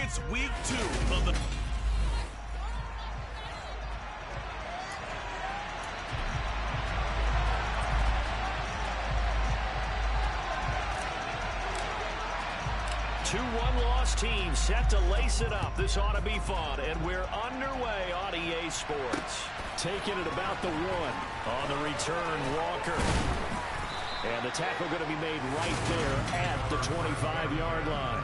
It's week 2 of the... Two one-loss teams set to lace it up. This ought to be fun, and we're underway on EA Sports. Taking it about the 1. On the return, Walker. And the tackle going to be made right there at the 25-yard line.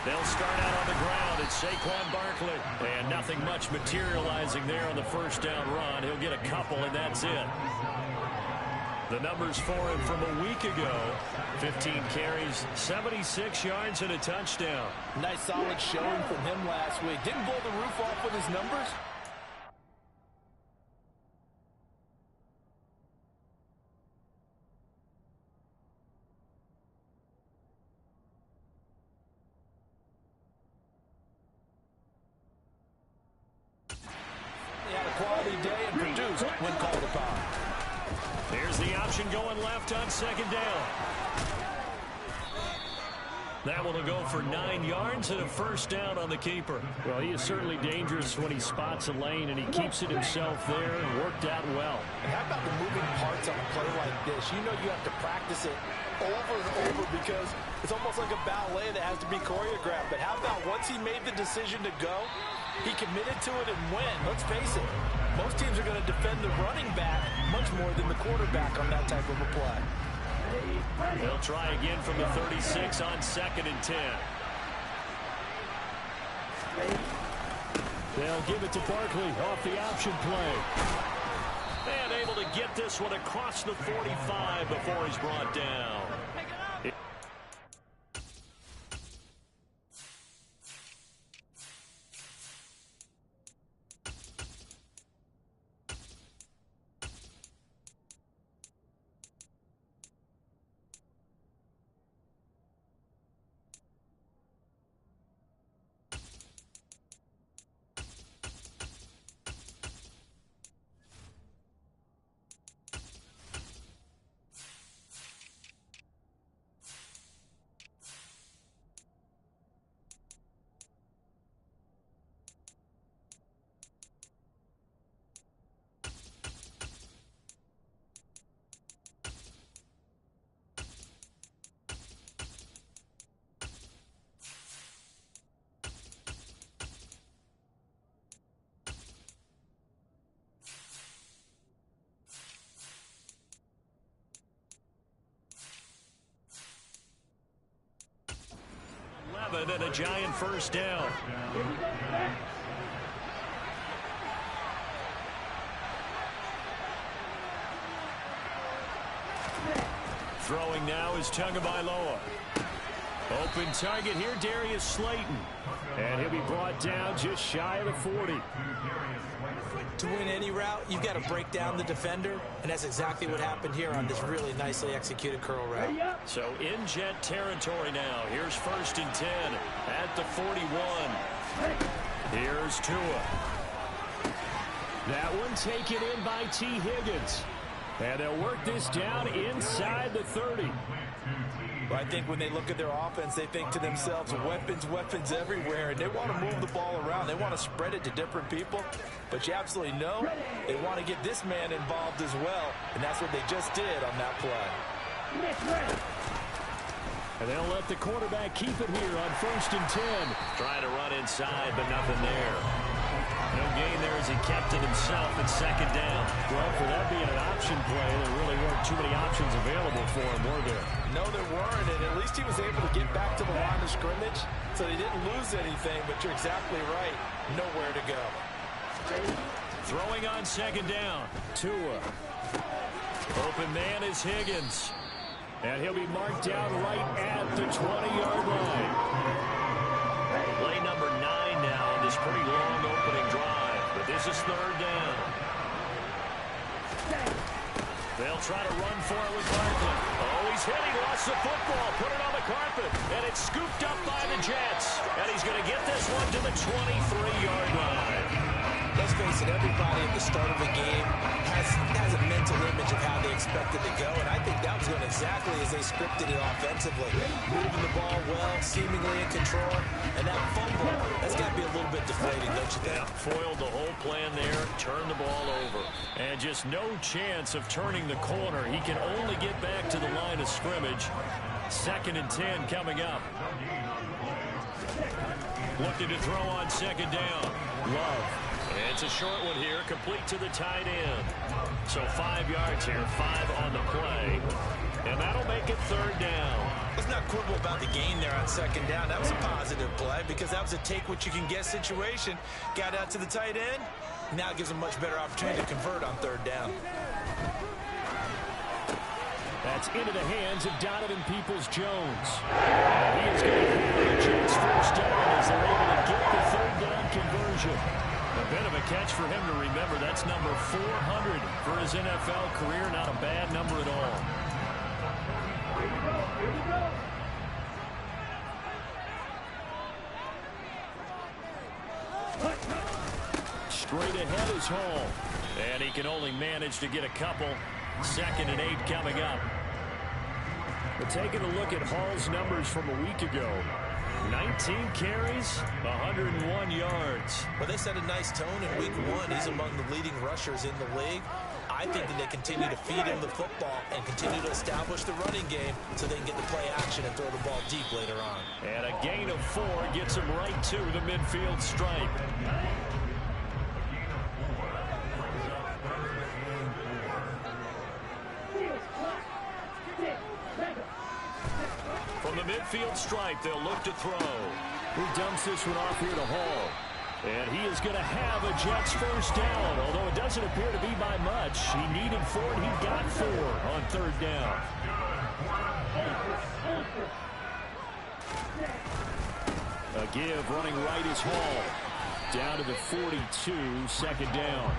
They'll start out on the ground. It's Saquon Barkley. And nothing much materializing there on the first down run. He'll get a couple, and that's it. The numbers for him from a week ago. 15 carries, 76 yards, and a touchdown. Nice solid showing from him last week. Didn't blow the roof off with his numbers. He had a quality day and produced when called upon. Here's the option going left on second down. That one will go for 9 yards and a first down on the keeper. Well, he is certainly dangerous when he spots a lane, and he keeps it himself there and worked out well. And how about the moving parts on a play like this? You know you have to practice it over and over because it's almost like a ballet that has to be choreographed. But how about once he made the decision to go, he committed to it and win. Let's face it, most teams are going to defend the running back much more than the quarterback on that type of a play. They'll try again from the 36 on 2nd and 10. They'll give it to Barkley off the option play. And able to get this one across the 45 before he's brought down. And a giant first down. Throwing now is Tagovailoa. Open target here, Darius Slayton. And he'll be brought down just shy of the 40. To win any route, you've got to break down the defender, and that's exactly what happened here on this really nicely executed curl route. So in jet territory now. Here's 1st and 10 at the 41. Here's Tua. That one taken in by T. Higgins. And they'll work this down inside the 30. I think when they look at their offense, they think to themselves, weapons, weapons everywhere, and they want to move the ball around. They want to spread it to different people, but you absolutely know they want to get this man involved as well, and that's what they just did on that play. And they'll let the quarterback keep it here on 1st and 10. Trying to run inside, but nothing there. No gain there as he kept it himself at 2nd down. Well, for that being an option play, there really weren't too many options available for him, were there? No, there weren't, and at least he was able to get back to the line of scrimmage, so he didn't lose anything, but you're exactly right. Nowhere to go. Throwing on 2nd down. Tua. Open man is Higgins. And he'll be marked down right at the 20-yard line. Play number 9 now on this pretty long opening drive. But this is 3rd down. They'll try to run for it with Barkley. Oh, he's hit. He lost the football. Put it on the carpet. And it's scooped up by the Jets. And he's going to get this one to the 23-yard line. Let's face face it, everybody at the start of the game has a mental image of how they expect it to go, and I think that was going exactly as they scripted it offensively. Moving the ball well, seemingly in control, and that fumble, that's got to be a little bit deflating, don't you think? Yeah, foiled the whole plan there, turned the ball over. And just no chance of turning the corner. He can only get back to the line of scrimmage. 2nd and 10 coming up. Looking to throw on 2nd down. Love. It's a short one here, complete to the tight end. So 5 yards here, 5 on the play. And that'll make it 3rd down. Let's not quibble about the gain there on 2nd down. That was a positive play because that was a take-what-you-can-get situation. Got out to the tight end. Now it gives them much better opportunity to convert on 3rd down. That's into the hands of Donovan Peoples-Jones. He is going to have the Jets 1st down as they're able to get the 3rd down conversion. A bit of a catch for him to remember. That's number 400 for his NFL career. Not a bad number at all. Straight ahead is Hall. And he can only manage to get a couple. 2nd and 8 coming up. But taking a look at Hall's numbers from a week ago. 19 carries, 101 yards. Well, they set a nice tone in week 1. He's among the leading rushers in the league. I think that they continue to feed him the football and continue to establish the running game so they can get the play action and throw the ball deep later on. And a gain of 4 gets him right to the midfield stripe. From the midfield stripe, they'll look to throw. He dumps this one off here to Hall. And he is going to have a Jets 1st down, although it doesn't appear to be by much. He needed 4, and he got 4 on 3rd down. A give running right is Hall. Down to the 42, 2nd down.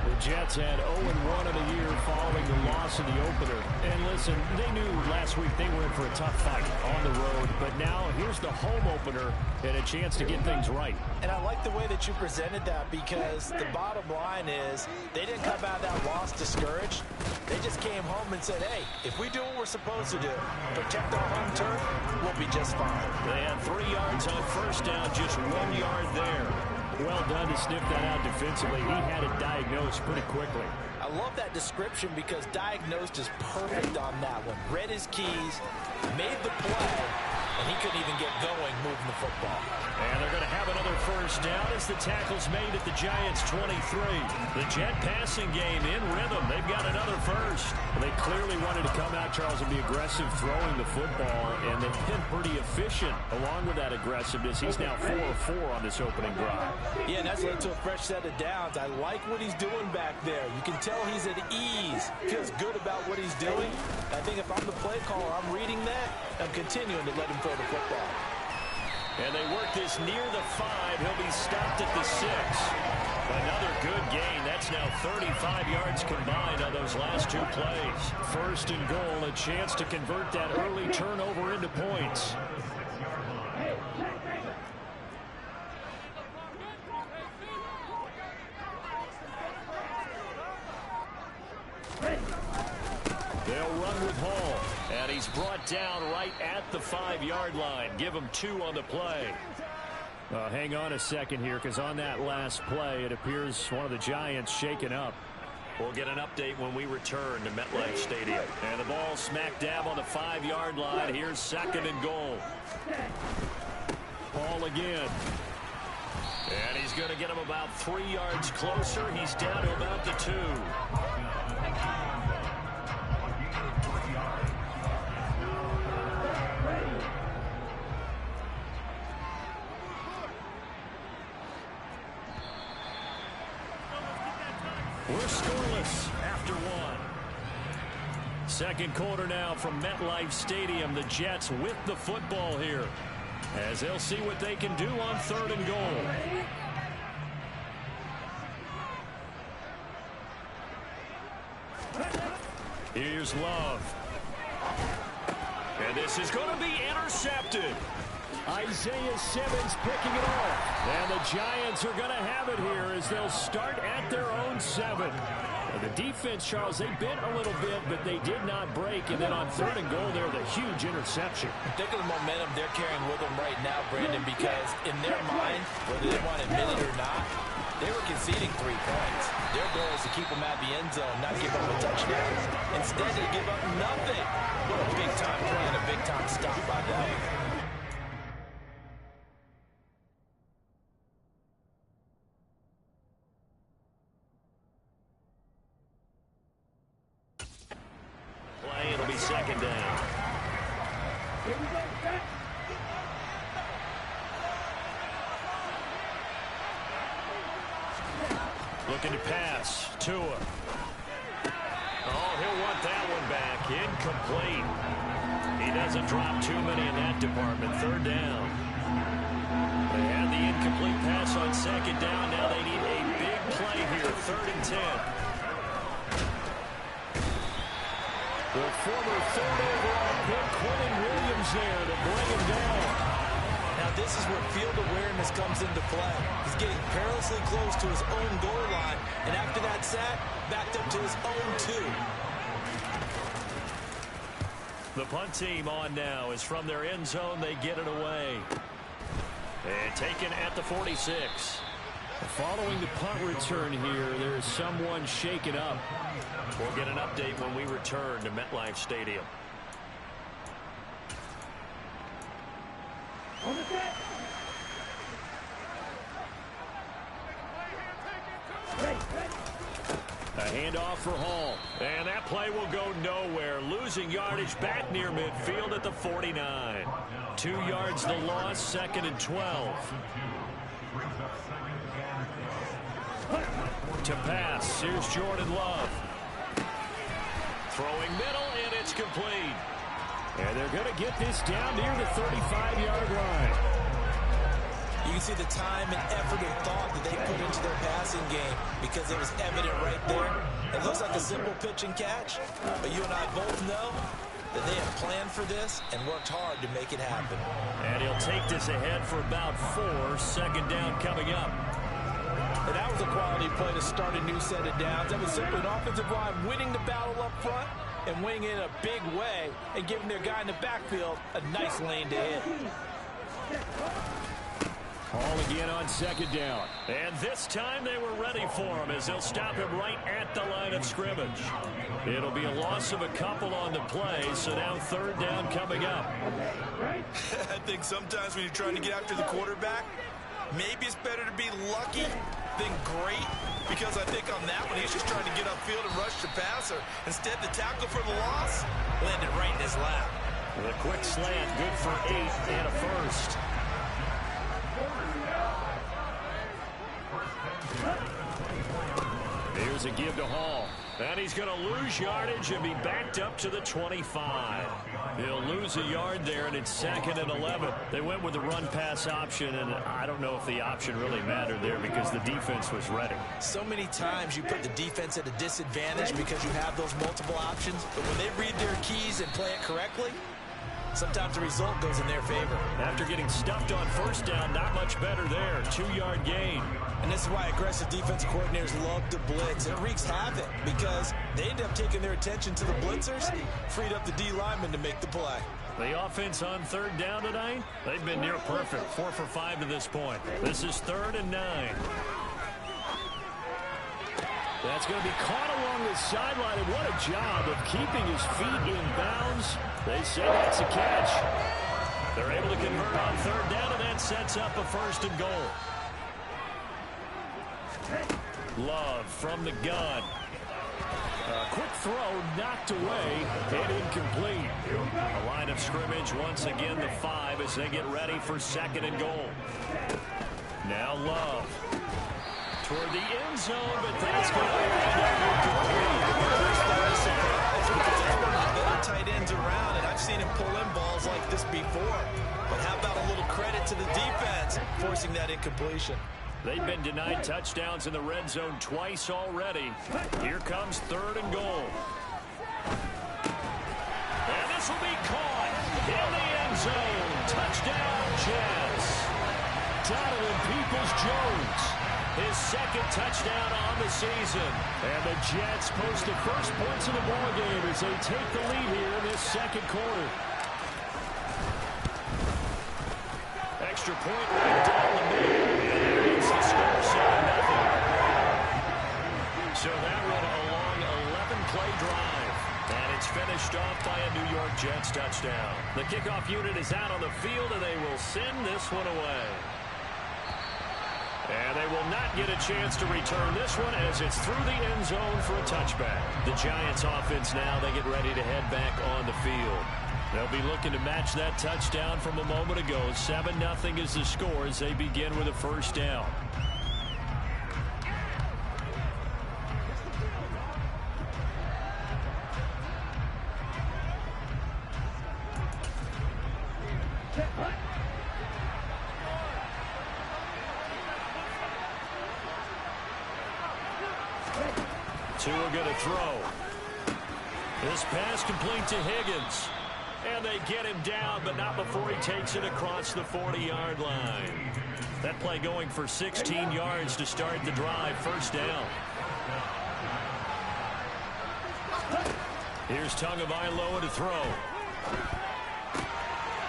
The Jets had 0-1 in the year following the loss in the opener. And listen, they knew last week they were in for a tough fight on the road. But now here's the home opener and a chance to get things right. And I like the way that you presented that because the bottom line is they didn't come out of that loss discouraged. They just came home and said, hey, if we do what we're supposed to do, protect our home turf, we'll be just fine. They had 3 yards on 1st down, just 1 yard there. Well done to sniff that out defensively. He had it diagnosed pretty quickly. I love that description because diagnosed is perfect on that one. Read his keys, made the play, and he couldn't even get going moving the football. And they're going to have another 1st down as the tackle's made at the Giants' 23. The Jet passing game in rhythm. They've got another 1st. They clearly wanted to come out, Charles, and be aggressive throwing the football, and they've been pretty efficient along with that aggressiveness. He's now 4 of 4 on this opening drive. Yeah, and that's led to a fresh set of downs. I like what he's doing back there. You can tell he's at ease. Feels good about what he's doing. I think if I'm the play caller, I'm reading that. I'm continuing to let him throw the football. And they work this near the 5. He'll be stopped at the 6. Another good gain. That's now 35 yards combined on those last 2 plays. 1st and goal, a chance to convert that early turnover into points. They'll run with Hall. And he's brought down right at the 5-yard line. Give him 2 on the play. Hang on a second here, because on that last play, it appears one of the Giants shaken up. We'll get an update when we return to MetLife Stadium. And the ball smack dab on the 5-yard line. Here's 2nd and goal. Ball again. And he's going to get him about 3 yards closer. He's down to about the 2. We're scoreless after 1. Second quarter now from MetLife Stadium. The Jets with the football here as they'll see what they can do on 3rd and goal. Here's Love. And this is going to be intercepted. Isaiah Simmons picking it off. And the Giants are going to have it here as they'll start at their own 7. The defense, Charles, they bent a little bit, but they did not break. And then on 3rd and goal there, the huge interception. Think of the momentum they're carrying with them right now, Brandon, because in their mind, whether they want to admit it or not, they were conceding 3 points. Their goal is to keep them at the end zone, not give up a touchdown. Instead, they give up nothing. What a big-time play and a big-time stop by them. It'll be 2nd down. Looking to pass. Tua. Oh, he'll want that one back. Incomplete. He doesn't drop too many in that department. 3rd down. They had the incomplete pass on 2nd down. Now they need a big play here. 3rd and 10. The former 3rd overall pick, Quentin Williams there to bring him down. Now this is where field awareness comes into play. He's getting perilously close to his own goal line, and after that sack, backed up to his own 2. The punt team on now is from their end zone. They get it away. And taken at the 46. Following the punt return here, there's someone shaken up. We'll get an update when we return to MetLife Stadium. A handoff for Hall. And that play will go nowhere. Losing yardage back near midfield at the 49. 2 yards the loss, 2nd and 12. To pass, here's Jordan Love. Throwing middle, and it's complete. And they're going to get this down near the 35-yard line. You can see the time and effort and thought that they put into their passing game because it was evident right there. It looks like a simple pitch and catch, but you and I both know that they have planned for this and worked hard to make it happen. And he'll take this ahead for about 4. 2nd down coming up. And that was a quality play to start a new set of downs. That was simply an offensive line winning the battle up front and winning it in a big way and giving their guy in the backfield a nice lane to hit. Hall again on 2nd down. And this time they were ready for him as they'll stop him right at the line of scrimmage. It'll be a loss of a couple on the play, so now 3rd down coming up. I think sometimes when you're trying to get after the quarterback, maybe it's better to be lucky than great, because I think on that one, he's just trying to get upfield and rush the passer. Instead, the tackle for the loss landed right in his lap. The quick slant, good for 8 and a 1st. Here's a give to Hall. And he's going to lose yardage and be backed up to the 25. He'll lose a yard there, and it's 2nd and 11. They went with the run-pass option, and I don't know if the option really mattered there because the defense was ready. So many times you put the defense at a disadvantage because you have those multiple options, but when they read their keys and play it correctly, sometimes the result goes in their favor. After getting stuffed on 1st down, not much better there. 2-yard gain. And this is why aggressive defensive coordinators love to blitz. It wreaks havoc because they end up taking their attention to the blitzers, freed up the D lineman to make the play. The offense on 3rd down tonight, they've been near perfect. 4 for 5 to this point. This is 3rd and 9. That's going to be caught along the sideline, and what a job of keeping his feet in bounds. They say that's a catch. They're able to convert on 3rd down, and that sets up a 1st and goal. Love from the gun. A quick throw knocked away and incomplete. A line of scrimmage once again the 5 as they get ready for 2nd and goal. Now Love. Toward the end zone, but that's going to end up incomplete. Because one of the better tight ends around, and I've seen him pull in balls like this before. But how about a little credit to the defense forcing that incompletion? They've been denied touchdowns in the red zone twice already. Here comes 3rd and goal. And this will be caught in the end zone. Touchdown, Jets. Donovan Peoples-Jones, his second touchdown on the season. And the Jets post the first points of the ballgame as they take the lead here in this second quarter. Extra point right down the middle. And it's the score 7-0. So that was a long 11-play drive. And it's finished off by a New York Jets touchdown. The kickoff unit is out on the field, and they will send this one away. And they will not get a chance to return this one as it's through the end zone for a touchback. The Giants offense now, they get ready to head back on the field. They'll be looking to match that touchdown from a moment ago. 7-0 is the score as they begin with a first down. Two are going to throw. This pass complete to Higgins. And they get him down, but not before he takes it across the 40-yard line. That play going for 16 yards to start the drive. First down. Here's Tagovailoa to throw.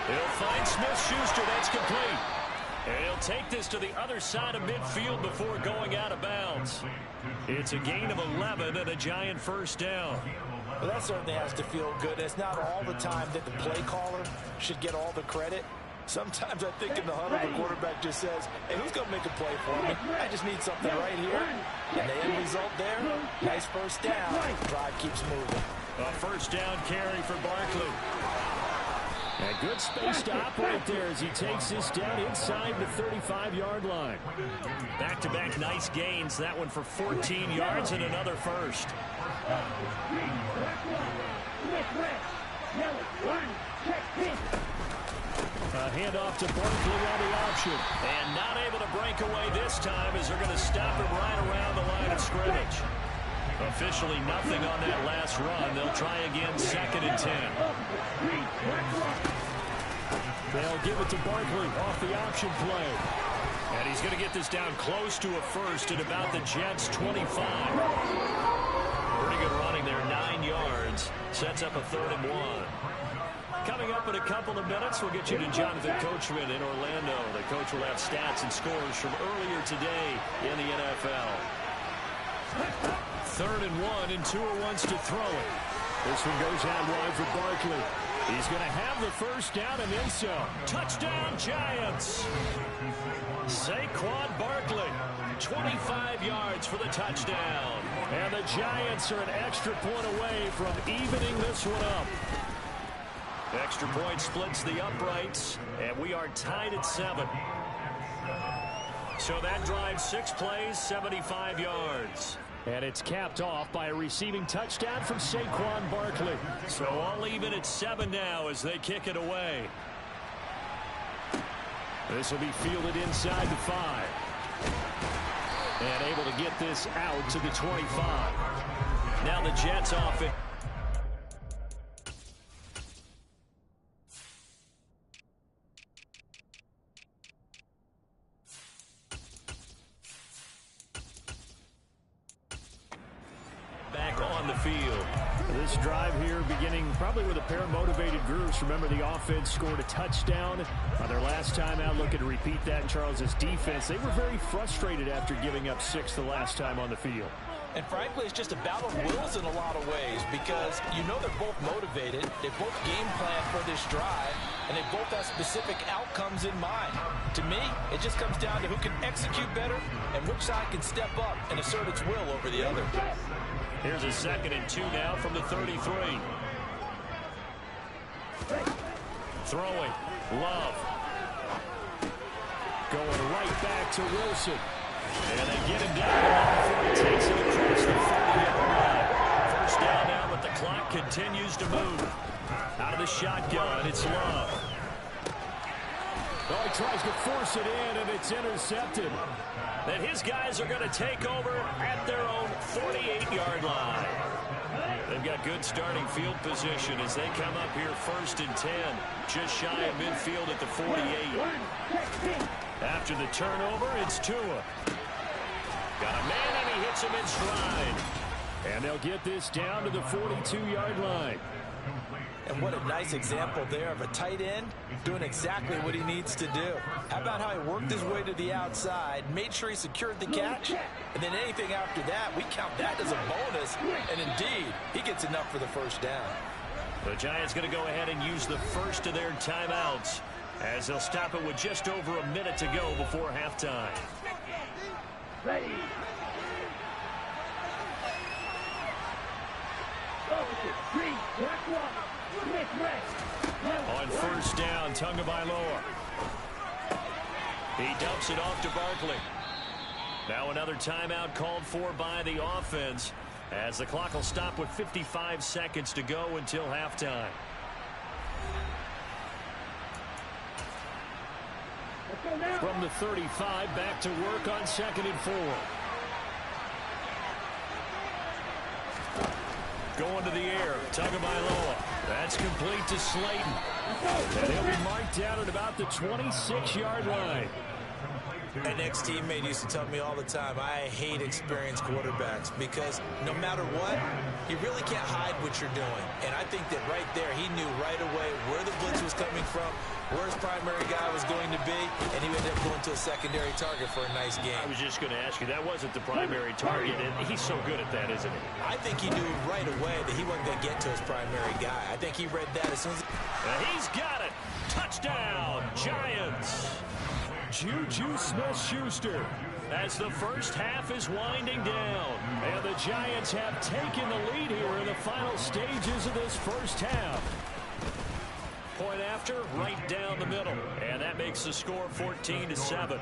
He'll find Smith-Schuster. That's complete. And he'll take this to the other side of midfield before going out of bounds. It's a gain of 11 and a Giant first down. Well, that certainly has to feel good. It's not all the time that the play caller should get all the credit. Sometimes I think in the huddle, the quarterback just says, hey, who's going to make a play for me? I just need something right here. And the end result there, nice first down. Drive keeps moving. A first down carry for Barkley. And good space to operate there as he takes this down inside the 35-yard line. Back-to-back nice gains. That one for 14 yards and another first. A handoff to Barkley on the option. And not able to break away this time as they're going to stop him right around the line of scrimmage. Officially nothing on that last run. They'll try again, 2nd and 10. They'll give it to Barkley off the option play. And he's going to get this down close to a first at about the Jets' 25. Pretty good running there, 9 yards. Sets up a 3rd and 1. Coming up in a couple of minutes, we'll get you to Jonathan Coachman in Orlando. The coach will have stats and scores from earlier today in the NFL. 3rd and 1, and Tua wants to throw it. This one goes out wide for Barkley. He's going to have the first down and then some. Touchdown, Giants. Saquon Barkley, 25 yards for the touchdown. And the Giants are an extra point away from evening this one up. Extra point splits the uprights, and we are tied at 7. So that drives 6 plays, 75 yards. And it's capped off by a receiving touchdown from Saquon Barkley. So all even at 7 now as they kick it away. This will be fielded inside the 5. And able to get this out to the 25. Now the Jets off it. Field. This drive here beginning probably with a pair of motivated groups. Remember, the offense scored a touchdown on their last time out. Looking to repeat that in Charles's defense. They were very frustrated after giving up 6 the last time on the field. And frankly, it's just a battle of wills in a lot of ways because you know they're both motivated. They both game plan for this drive, and they both have specific outcomes in mind. To me, it just comes down to who can execute better and which side can step up and assert its will over the other. Here's a 2nd and 2 now from the 33. Throwing. Love. Going right back to Wilson. And they get him down before he takes it across the 40-yard line. First down now, but the clock continues to move. Out of the shotgun, it's Love. Oh, he tries to force it in, and it's intercepted. And his guys are going to take over at their own 48-yard line. They've got good starting field position as they come up here 1st and 10, just shy of midfield at the 48. After the turnover, it's Tua. Got a man, and he hits him in stride. And they'll get this down to the 42-yard line. And what a nice example there of a tight end doing exactly what he needs to do. How about how he worked his way to the outside, made sure he secured the catch, and then anything after that, we count that as a bonus. And indeed, he gets enough for the first down. The Giants going to go ahead and use the first of their timeouts as they'll stop it with just over a minute to go before halftime. Ready. On first down, Tagovailoa. He dumps it off to Barkley. Now another timeout called for by the offense as the clock will stop with 55 seconds to go until halftime. From the 35, back to work on 2nd and 4. Going to the air, Tagovailoa. That's complete to Slayton. And he'll be marked down at about the 26-yard line. An ex-teammate used to tell me all the time, I hate experienced quarterbacks because no matter what, you really can't hide what you're doing. And I think that right there, he knew right away where the blitz was coming from, where his primary guy was going to be, and he ended up going to a secondary target for a nice game. I was just going to ask you, that wasn't the primary target, and he's so good at that, isn't he? I think he knew right away that he wasn't going to get to his primary guy. I think he read that as soon as he's got it. Touchdown, Giants. Juju Smith-Schuster as the first half is winding down. And the Giants have taken the lead here in the final stages of this first half. Point after, right down the middle. And that makes the score 14-7.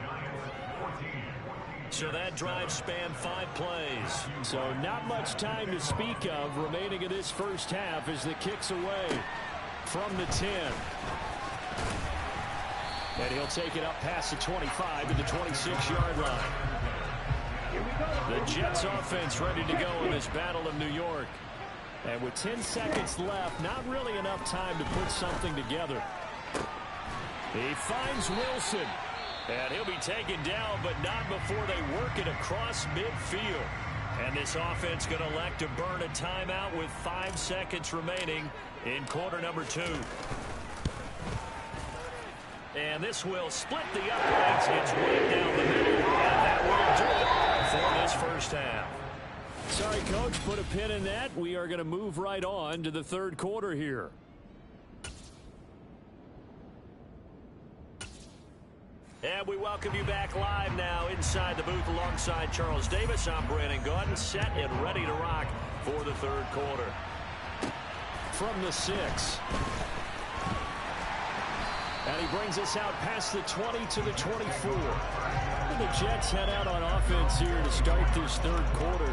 So that drive spanned 5 plays. So not much time to speak of remaining in this first half as the kick's away from the 10. And he'll take it up past the 25 to the 26-yard line. The Jets offense ready to go in this Battle of New York. And with 10 seconds left, not really enough time to put something together. He finds Wilson. And he'll be taken down, but not before they work it across midfield. And this offense going to elect to burn a timeout with 5 seconds remaining in quarter number 2. And this will split the uprights. It's right down the middle. And that will do it for this first half. Sorry, Coach, put a pin in that. We are going to move right on to the third quarter here. And we welcome you back live now inside the booth alongside Charles Davis. I'm Brandon Gaudin, set and ready to rock for the third quarter. From the 6. And he brings us out past the 20 to the 24. And the Jets head out on offense here to start this third quarter.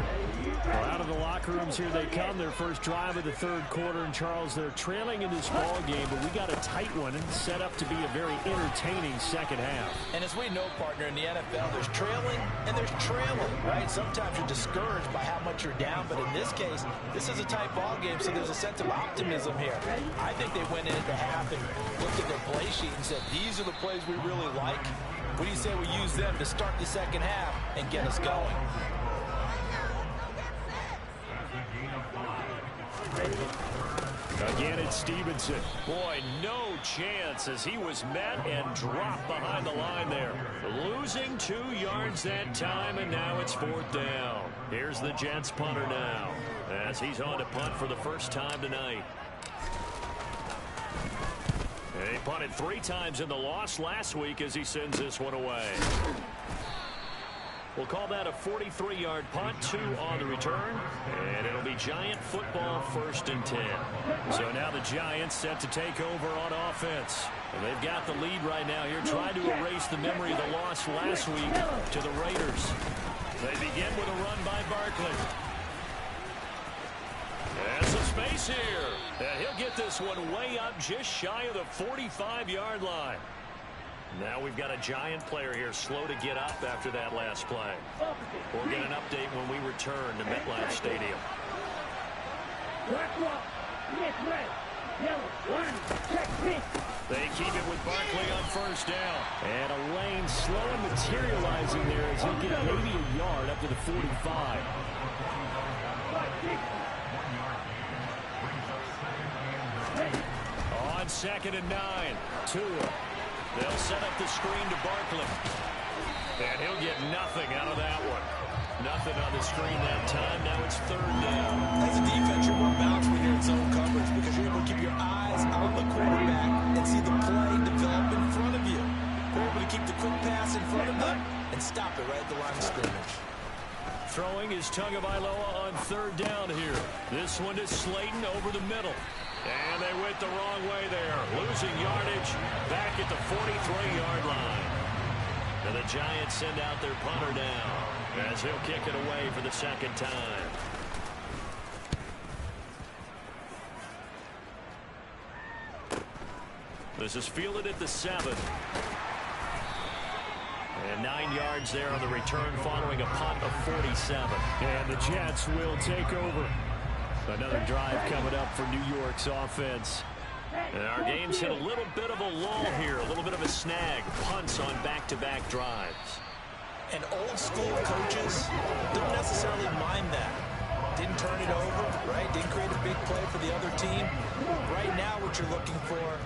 Well, out of the locker rooms here they come. Their first drive of the third quarter. And, Charles, they're trailing in this ball game, but we got a tight one and set up to be a very entertaining second half. And as we know, partner, in the NFL, there's trailing and there's trailing, right? Sometimes you're discouraged by how much you're down, but in this case, this is a tight ball game, so there's a sense of optimism here. I think they went into half and looked at their play sheet and said, these are the plays we really like. What do you say we use them to start the second half and get us going? Again, it's Stevenson. Boy, no chance as he was met and dropped behind the line there. Losing 2 yards that time, and now it's 4th down. Here's the Jets punter now as he's on to punt for the first time tonight. He punted 3 times in the loss last week as he sends this one away. We'll call that a 43-yard punt, 2 on the return, and it'll be Giant football 1st and 10. So now the Giants set to take over on offense. And they've got the lead right now here, trying to erase the memory of the loss last week to the Raiders. They begin with a run by Barkley. There's some space here. And he'll get this one way up just shy of the 45-yard line. Now we've got a Giant player here slow to get up after that last play. We'll get an update when we return to MetLife Stadium. They keep it with Barkley on first down. And a lane slow and materializing there as he'll get maybe a yard up to the 45. On 2nd and 9, Tua. They'll set up the screen to Barkley. And he'll get nothing out of that one. Nothing on the screen that time. Now it's 3rd down. As a defense, you're more balanced when you're in zone coverage because you're able to keep your eyes on the quarterback and see the play develop in front of you. You're able to keep the quick pass in front of them and stop it right at the line of scrimmage. Throwing is Tagovailoa on 3rd down here. This one is Slayton over the middle. And they went the wrong way there. Losing yardage back at the 43-yard line. And the Giants send out their punter down as he'll kick it away for the 2nd time. This is fielded at the 7. And 9 yards there on the return following a punt of 47. And the Jets will take over. Another drive coming up for New York's offense. And our game's hit a little bit of a lull here, a little bit of a snag. Punts on back-to-back drives. And old school coaches don't necessarily mind that. Didn't turn it over, right? Didn't create a big play for the other team. Right now what you're looking for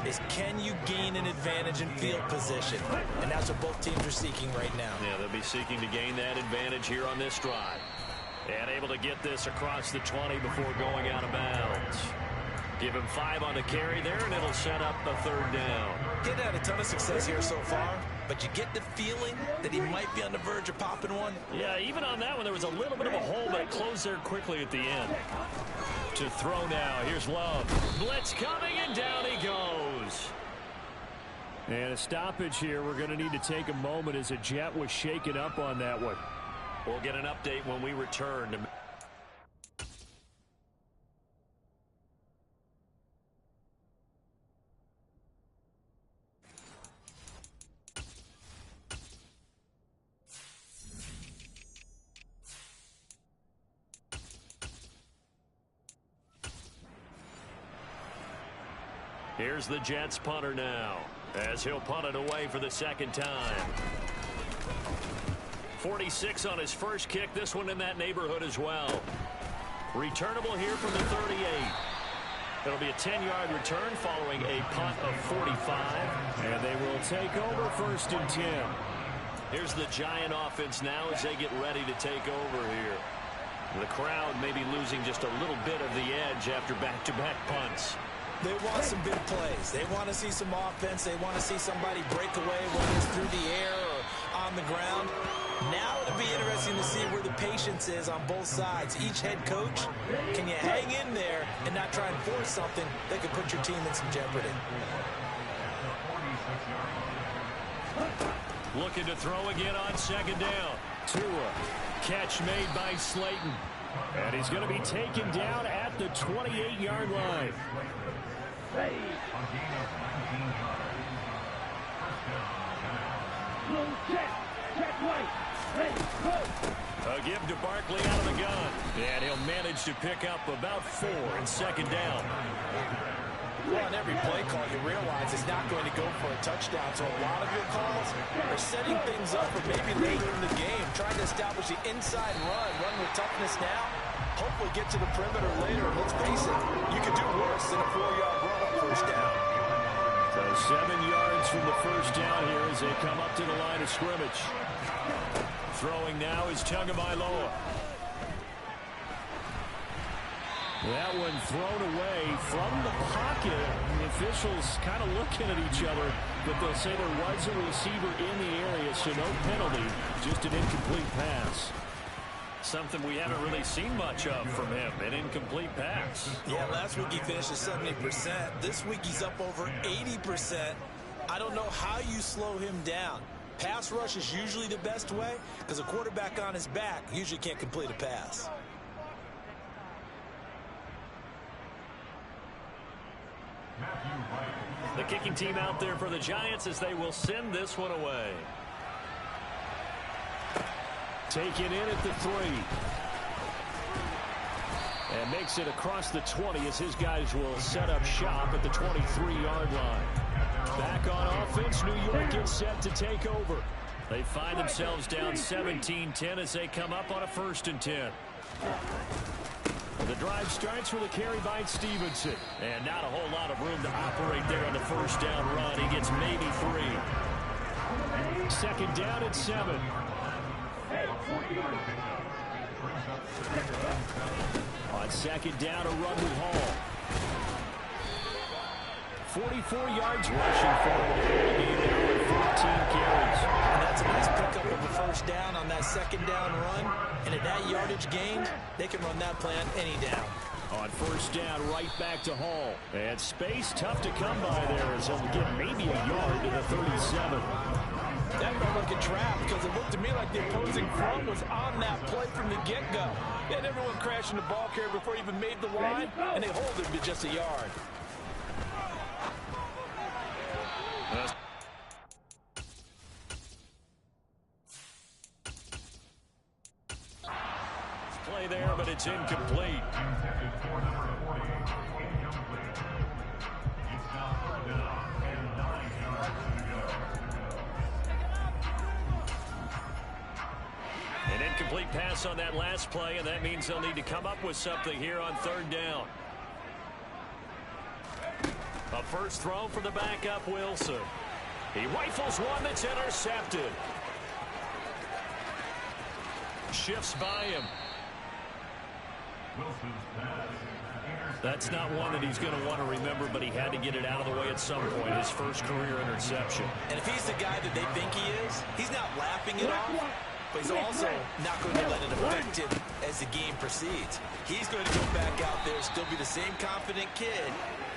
is can you gain an advantage in field position? And that's what both teams are seeking right now. Yeah, they'll be seeking to gain that advantage here on this drive. And able to get this across the 20 before going out of bounds. Give him 5 on the carry there, and it'll set up the 3rd down. Getting had a ton of success here so far, but you get the feeling that he might be on the verge of popping one. Yeah, even on that one, there was a little bit of a hole, but it closed there quickly at the end. To throw now, here's Love. Blitz coming, and down he goes. And a stoppage here. We're going to need to take a moment as a Jet was shaken up on that one. We'll get an update when we return to... Here's the Jets punter now, as he'll punt it away for the 2nd time. 46 on his first kick, this one in that neighborhood as well. Returnable here from the 38. It'll be a 10-yard return following a punt of 45. And they will take over 1st and 10. Here's the Giant offense now as they get ready to take over here. The crowd may be losing just a little bit of the edge after back-to-back punts. They want some big plays. They want to see some offense. They want to see somebody break away, whether it's through the air or on the ground. Now it'll be interesting to see where the patience is on both sides. Each head coach, can you hang in there and not try and force something that could put your team in some jeopardy? Looking to throw again on 2nd down. Tua. Catch made by Slayton. And he's going to be taken down at the 28-yard line. A give to Barkley out of the gun. And he'll manage to pick up about 4 in 2nd down. Well, on every play call, you realize it's not going to go for a touchdown. So a lot of your calls are setting things up for maybe later in the game, trying to establish the inside run with toughness now. Hopefully get to the perimeter later. Let's face it, you could do worse than a 4-yard run on 1st down. So 7 yards from the 1st down here as they come up to the line of scrimmage. Throwing now is Tagovailoa. That one thrown away from the pocket. The officials kind of looking at each other, but they'll say there was a receiver in the area, so no penalty, just an incomplete pass. Something we haven't really seen much of from him, an incomplete pass. Yeah, last week he finished at 70%. This week he's up over 80%. I don't know how you slow him down. Pass rush is usually the best way because a quarterback on his back usually can't complete a pass. Matthew Wright. The kicking team out there for the Giants as they will send this one away. Taken in at the 3. And makes it across the 20 as his guys will set up shop at the 23-yard line. Back on offense, New York gets set to take over. They find themselves down 17-10 as they come up on a 1st and 10. The drive starts with a carry by Stevenson. And not a whole lot of room to operate there on the 1st down run. He gets maybe 3. 2nd down at 7. On 2nd down, a run with Hall. 44 yards rushing for him. 14 carries. And that's a nice pickup of a 1st down on that 2nd down run. And at that yardage gained, they can run that play on any down. On 1st down, right back to Hall. And space tough to come by there as he'll get maybe a yard to the 37. That felt like a trap because it looked to me like the opposing front was on that play from the get-go. They had everyone crashing the ball carrier before he even made the line, and they hold him to just a yard. Play there, but it's incomplete. An incomplete pass on that last play, and that means they'll need to come up with something here on 3rd down. A 1st throw for the backup, Wilson. He rifles one that's intercepted. Shifts by him. That's not one that he's going to want to remember, but he had to get it out of the way at some point. His 1st career interception. And if he's the guy that they think he is, he's not laughing it off, but he's also not going to let it affect him as the game proceeds. He's going to go back out there, still be the same confident kid,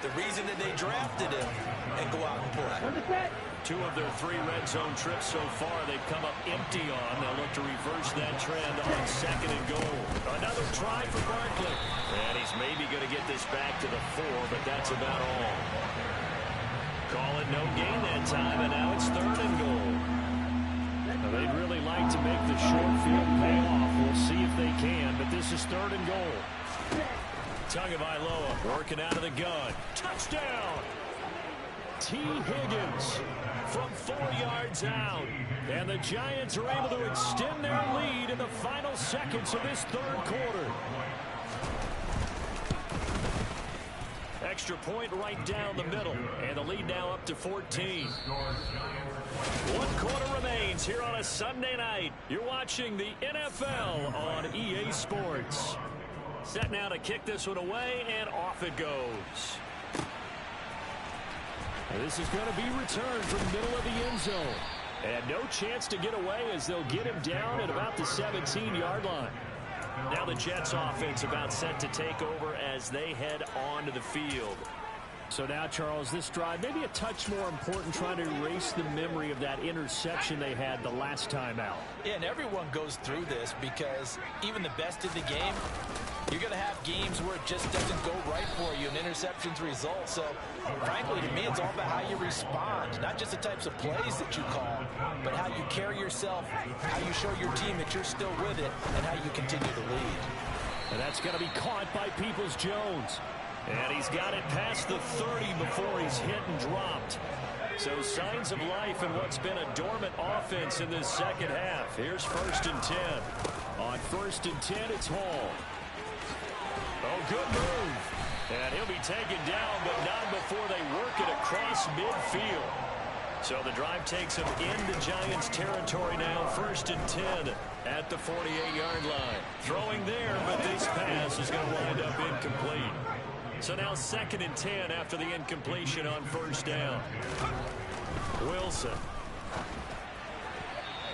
the reason that they drafted him, and go out and play. 2 of their 3 red zone trips so far they've come up empty on. They'll look to reverse that trend on 2nd and goal. Another try for Barkley. And he's maybe going to get this back to the 4, but that's about all. Call it no gain that time, and now it's 3rd and goal. Now they'd really like to make the short field pay off. We'll see if they can, but this is 3rd and goal. Tagovailoa working out of the gun. Touchdown! T. Higgins from 4 yards out. And the Giants are able to extend their lead in the final seconds of this 3rd quarter. Extra point right down the middle. And the lead now up to 14. 1 quarter remains here on a Sunday night. You're watching the NFL on EA Sports. Set now to kick this one away, and off it goes. This is going to be returned from the middle of the end zone. And no chance to get away as they'll get him down at about the 17-yard line. Now the Jets offense about set to take over as they head onto the field. So now, Charles, this drive maybe a touch more important, trying to erase the memory of that interception they had the last time out. Yeah, and everyone goes through this because even the best in the game, you're going to have games where it just doesn't go right for you and interceptions result. So, frankly, to me, it's all about how you respond, not just the types of plays that you call, but how you carry yourself, how you show your team that you're still with it, and how you continue to lead. And that's going to be caught by Peoples-Jones. And he's got it past the 30 before he's hit and dropped. So signs of life in what's been a dormant offense in this second half. Here's 1st and 10. On 1st and 10, it's Hall. Oh, good move. And he'll be taken down, but not before they work it across midfield. So the drive takes him into Giants territory now. 1st and 10 at the 48-yard line. Throwing there, but this pass is going to wind up incomplete. So now 2nd and 10 after the incompletion on 1st down. Wilson.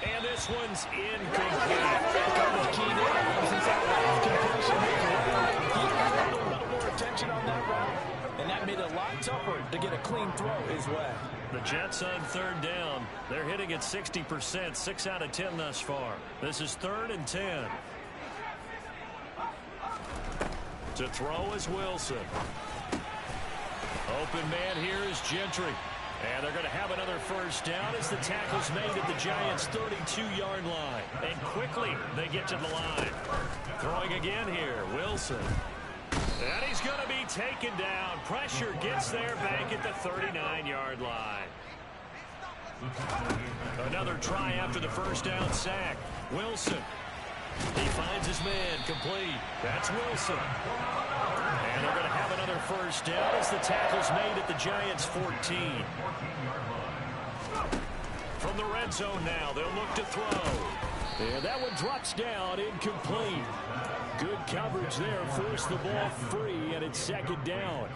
And this one's incomplete. A little more attention on that route, and that made it a lot tougher to get a clean throw his way. The Jets on 3rd down. They're hitting at 60%, 6 out of 10 thus far. This is 3rd and 10. To throw is Wilson. Open man here is Gentry. And they're going to have another first down as the tackle's made at the Giants' 32-yard line. And quickly they get to the line. Throwing again here, Wilson. And he's going to be taken down. Pressure gets there back at the 39-yard line. Another try after the first down sack. Wilson. He finds his man complete. That's Wilson. And they're going to have another first down as the tackle's made at the Giants' 14. From the red zone now, they'll look to throw. And that one drops down, incomplete. Good coverage there, forced the ball free, and it's second down.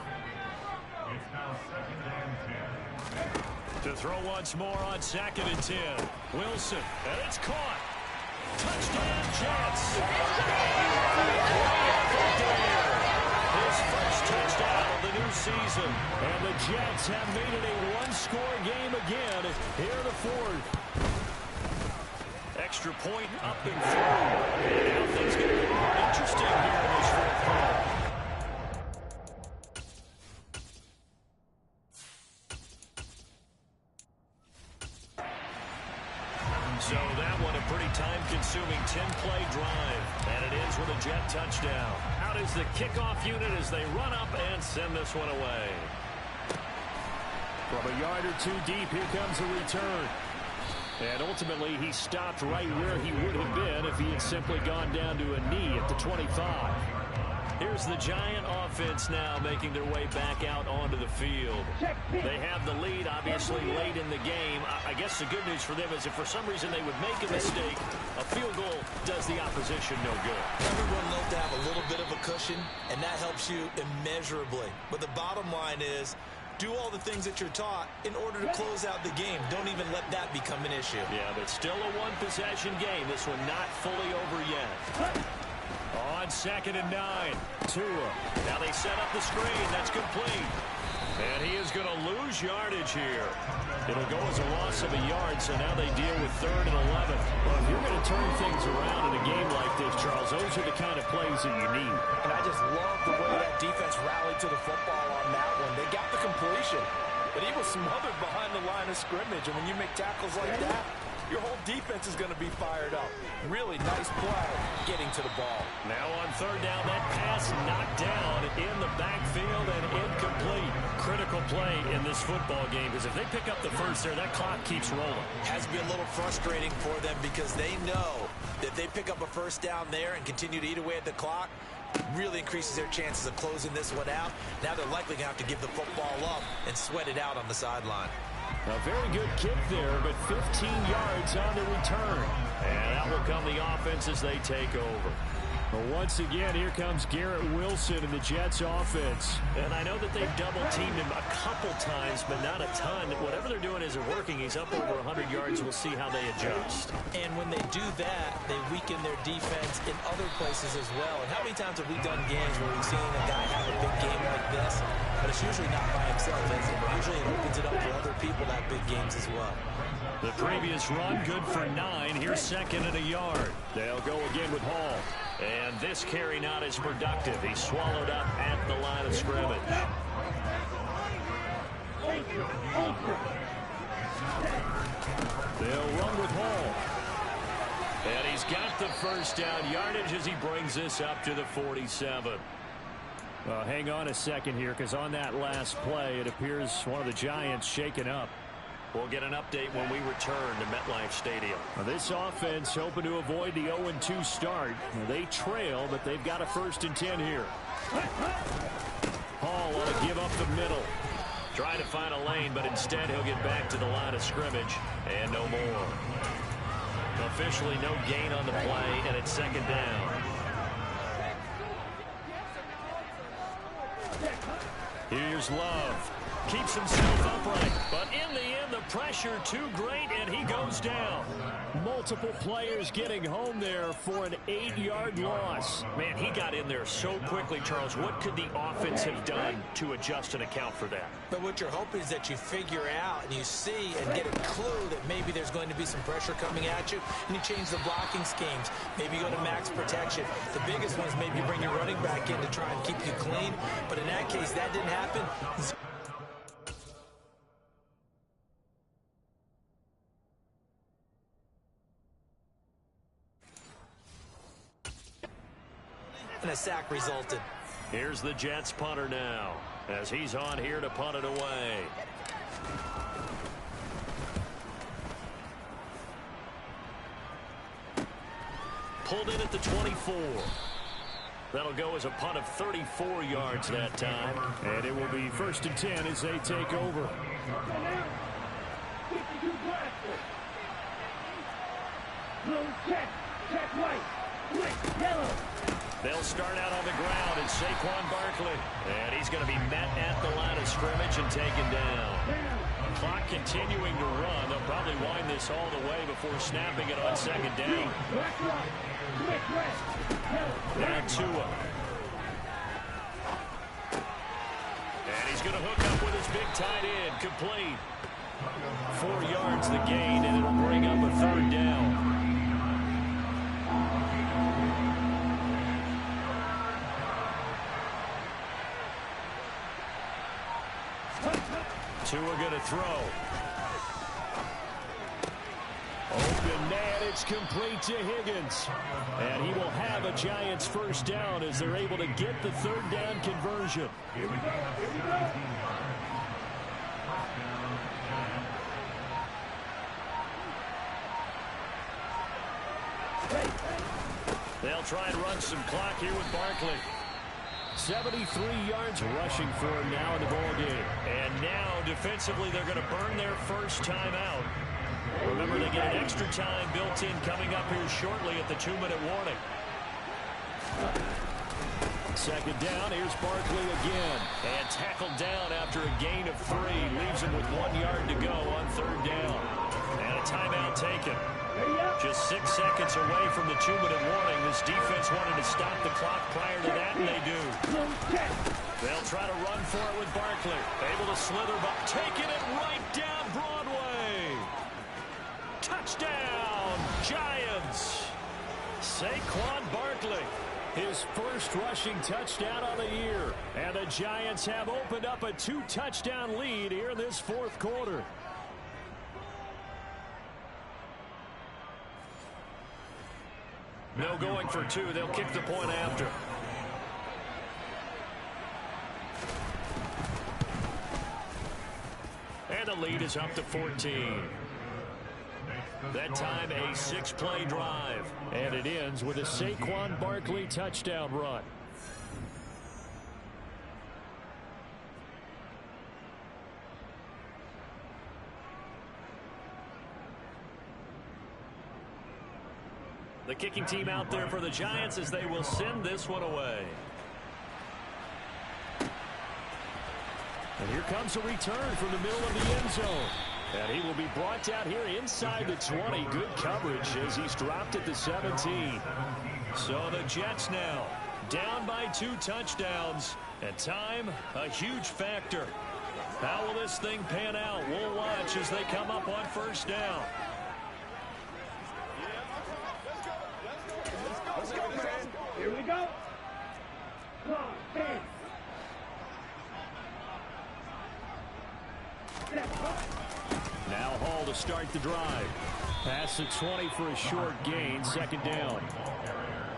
To throw once more on 2nd and 10. Wilson, and it's caught. Touchdown, Jets. His first touchdown of the new season. And the Jets have made it a one-score game again here in the fourth. Extra point up and through. And now things get a little more interesting here in this fourth quarter. So that one a pretty time-consuming 10-play drive. And it ends with a Jet touchdown. Out is the kickoff unit as they run up and send this one away. From a yard or two deep, here comes a return. And ultimately, he stopped right where he would have been if he had simply gone down to a knee at the 25. Here's the Giant offense now making their way back out onto the field. They have the lead, obviously, late in the game. I guess the good news for them is if for some reason they would make a mistake, a field goal does the opposition no good. Everyone loves to have a little bit of a cushion, and that helps you immeasurably. But the bottom line is, do all the things that you're taught in order to close out the game. Don't even let that become an issue. Yeah, but still a one-possession game. This one not fully over yet. On 2nd and 9, Tua. Now they set up the screen. That's complete. And he is going to lose yardage here. It'll go as a loss of a yard, so now they deal with 3rd and 11. Well, if you're going to turn things around in a game like this, Charles, those are the kind of plays that you need. And I just love the way that defense rallied to the football on that one. They got the completion, but he was smothered behind the line of scrimmage. And when you make tackles like that, your whole defense is going to be fired up. Really nice play getting to the ball. Now on 3rd down, that pass knocked down in the backfield and incomplete. Critical play in this football game because if they pick up the first there, that clock keeps rolling. Has been a little frustrating for them because they know that they pick up a first down there and continue to eat away at the clock, really increases their chances of closing this one out. Now they're likely going to have to give the football up and sweat it out on the sideline. A very good kick there, but 15 yards on the return. And out will come the offense as they take over. Well, once again, here comes Garrett Wilson in the Jets offense. And I know that they've double-teamed him a couple times, but not a ton. Whatever they're doing isn't working. He's up over 100 yards. We'll see how they adjust. And when they do that, they weaken their defense in other places as well. And how many times have we done games where we've seen a guy have a big game like this, but it's usually not by himself, is it? Usually it opens it up for other people to have big games as well. The previous run, good for 9. Here's 2nd and a yard. They'll go again with Hall. And this carry not as productive. He's swallowed up at the line of scrimmage. They'll run with Hall. And he's got the first down yardage as he brings this up to the 47. Hang on a second here, because on that last play, it appears one of the Giants shaken up. We'll get an update when we return to MetLife Stadium. This offense hoping to avoid the 0-2 start. They trail, but they've got a 1st and 10 here. Hall ought to give up the middle. Try to find a lane, but instead he'll get back to the line of scrimmage. And no more. Officially no gain on the play, and it's 2nd down. Here's Love. Keeps himself upright, but in the end, the pressure too great, and he goes down. Multiple players getting home there for an 8-yard loss. Man, he got in there so quickly, Charles. What could the offense have done to adjust and account for that? But what you're hoping is that you figure out and you see and get a clue that maybe there's going to be some pressure coming at you, and you change the blocking schemes. Maybe you go to max protection. The biggest one is maybe you bring your running back in to try and keep you clean. But in that case, that didn't happen. and a sack resulted. Here's the Jets punter now, as he's on here to punt it away. Pulled in at the 24. That'll go as a punt of 34 yards that time. And it will be 1st and 10 as they take over. They'll start out on the ground, and Saquon Barkley. And he's going to be met at the line of scrimmage and taken down. Clock continuing to run. They'll probably wind this all the way before snapping it on 2nd down. Now Tua. And he's going to hook up with his big tight end. Complete. 4 yards the gain, and it'll bring up a 3rd down. Tua going to throw. Open man, it's complete to Higgins. And he will have a Giants 1st down as they're able to get the 3rd down conversion. Here we go. Here we go. They'll try and run some clock here with Barkley. 73 yards rushing for him now in the ball game. And now, defensively, they're going to burn their first time out. Remember, they get an extra time built in coming up here shortly at the 2-minute warning. 2nd down, here's Barkley again. And tackled down after a gain of 3. Leaves him with 1 yard to go on 3rd down. And a timeout taken. Just 6 seconds away from the 2-minute warning. This defense wanted to stop the clock prior to that, and they do. They'll try to run for it with Barkley. Able to slither, but taking it right down Broadway. Touchdown, Giants. Saquon Barkley. His first rushing touchdown of the year. And the Giants have opened up a 2-touchdown lead here in this 4th quarter. No going for 2. They'll kick the point after. And the lead is up to 14. That time a 6-play drive. And it ends with a Saquon Barkley touchdown run. The kicking team out there for the Giants as they will send this one away. And here comes a return from the middle of the end zone. And he will be brought down here inside the 20. Good coverage as he's dropped at the 17. So the Jets now down by 2 touchdowns. And time, a huge factor. How will this thing pan out? We'll watch as they come up on 1st down. Let's go, man. Here we go. Now Hall to start the drive. Pass the 20 for a short gain. 2nd down.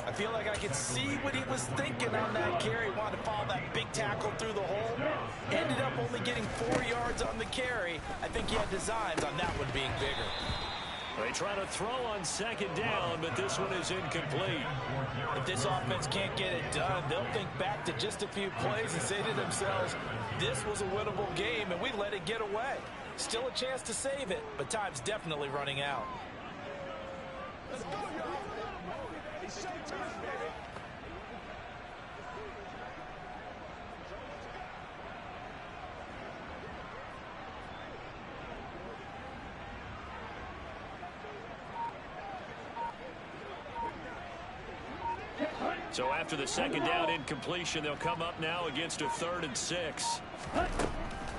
I feel like I could see what he was thinking on that carry. Wanted to follow that big tackle through the hole. Ended up only getting 4 yards on the carry. I think he had designs on that one being bigger. They try to throw on 2nd down, but this one is incomplete. If this offense can't get it done, they'll think back to just a few plays and say to themselves, this was a winnable game, and we let it get away. Still a chance to save it, but time's definitely running out. Let's go, y'all. It's showtime, baby. So after the 2nd down incompletion, they'll come up now against a 3rd and 6.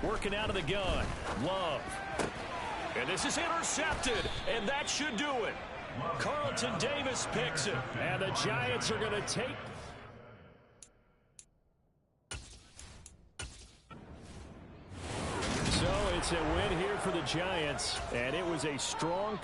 Working out of the gun. Love. And this is intercepted, and that should do it. Carlton Davis picks it. And the Giants are going to take... So it's a win here for the Giants, and it was a strong...